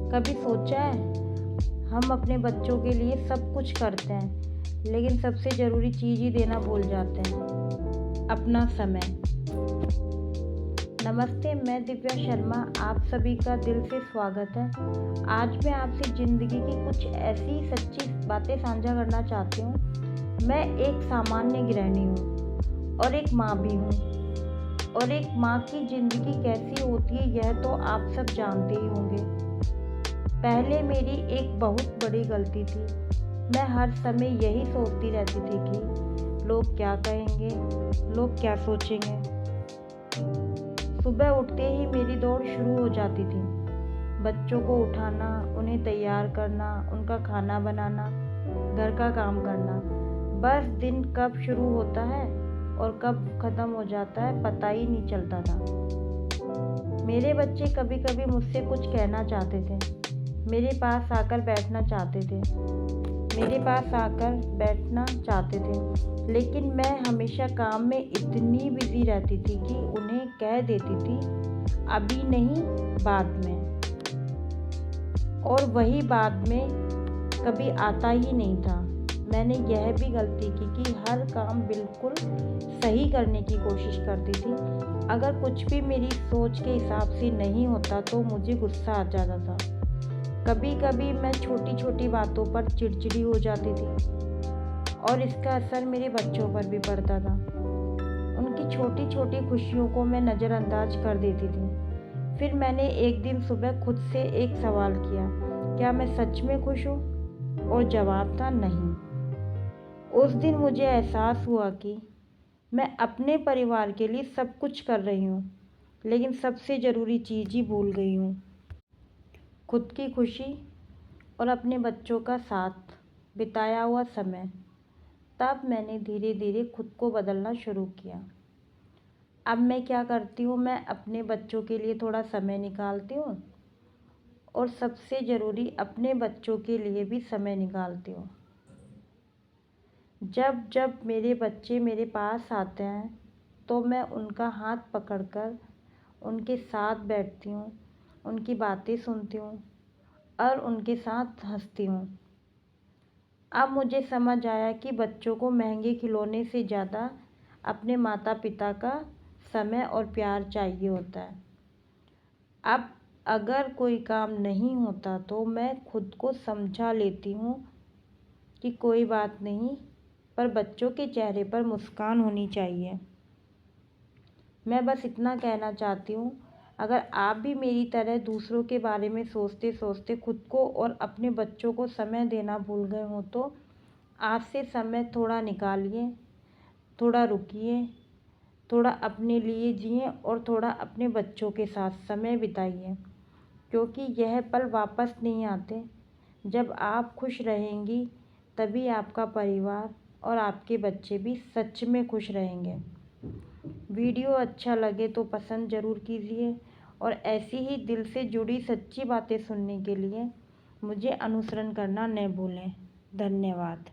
कभी सोचा है हम अपने बच्चों के लिए सब कुछ करते हैं लेकिन सबसे ज़रूरी चीज़ ही देना भूल जाते हैं, अपना समय। नमस्ते, मैं दिव्या शर्मा, आप सभी का दिल से स्वागत है। आज मैं आपसे ज़िंदगी की कुछ ऐसी सच्ची बातें साझा करना चाहती हूँ। मैं एक सामान्य गृहिणी हूँ और एक माँ भी हूँ। और एक माँ की ज़िंदगी कैसी होती है यह तो आप सब जानते ही होंगे। पहले मेरी एक बहुत बड़ी गलती थी। मैं हर समय यही सोचती रहती थी कि लोग क्या कहेंगे, लोग क्या सोचेंगे। सुबह उठते ही मेरी दौड़ शुरू हो जाती थी। बच्चों को उठाना, उन्हें तैयार करना, उनका खाना बनाना, घर का काम करना। बस दिन कब शुरू होता है और कब ख़त्म हो जाता है पता ही नहीं चलता था। मेरे बच्चे कभी कभी मुझसे कुछ कहना चाहते थे, मेरे पास आकर बैठना चाहते थे, लेकिन मैं हमेशा काम में इतनी बिजी रहती थी कि उन्हें कह देती थी अभी नहीं, बाद में। और वही बाद में कभी आता ही नहीं था। मैंने यह भी गलती की कि हर काम बिल्कुल सही करने की कोशिश करती थी। अगर कुछ भी मेरी सोच के हिसाब से नहीं होता तो मुझे गुस्सा आ जाता था। कभी कभी मैं छोटी छोटी बातों पर चिड़चिड़ी हो जाती थी और इसका असर मेरे बच्चों पर भी पड़ता था। उनकी छोटी छोटी खुशियों को मैं नज़रअंदाज कर देती थी। फिर मैंने एक दिन सुबह खुद से एक सवाल किया, क्या मैं सच में खुश हूँ? और जवाब था नहीं। उस दिन मुझे एहसास हुआ कि मैं अपने परिवार के लिए सब कुछ कर रही हूँ, लेकिन सबसे ज़रूरी चीज़ ही भूल गई हूँ, खुद की खुशी और अपने बच्चों का साथ बिताया हुआ समय। तब मैंने धीरे धीरे खुद को बदलना शुरू किया। अब मैं क्या करती हूँ, मैं अपने बच्चों के लिए थोड़ा समय निकालती हूँ और सबसे ज़रूरी अपने बच्चों के लिए भी समय निकालती हूँ। जब जब मेरे बच्चे मेरे पास आते हैं तो मैं उनका हाथ पकड़कर उनके साथ बैठती हूँ, उनकी बातें सुनती हूँ और उनके साथ हंसती हूँ। अब मुझे समझ आया कि बच्चों को महंगे खिलौने से ज़्यादा अपने माता पिता का समय और प्यार चाहिए होता है। अब अगर कोई काम नहीं होता तो मैं खुद को समझा लेती हूँ कि कोई बात नहीं, पर बच्चों के चेहरे पर मुस्कान होनी चाहिए। मैं बस इतना कहना चाहती हूँ, अगर आप भी मेरी तरह दूसरों के बारे में सोचते सोचते खुद को और अपने बच्चों को समय देना भूल गए हो तो आज से समय थोड़ा निकालिए, थोड़ा रुकिए, थोड़ा अपने लिए जिए और थोड़ा अपने बच्चों के साथ समय बिताइए, क्योंकि यह पल वापस नहीं आते। जब आप खुश रहेंगी तभी आपका परिवार और आपके बच्चे भी सच में खुश रहेंगे। वीडियो अच्छा लगे तो पसंद ज़रूर कीजिए और ऐसी ही दिल से जुड़ी सच्ची बातें सुनने के लिए मुझे अनुसरण करना न भूलें। धन्यवाद।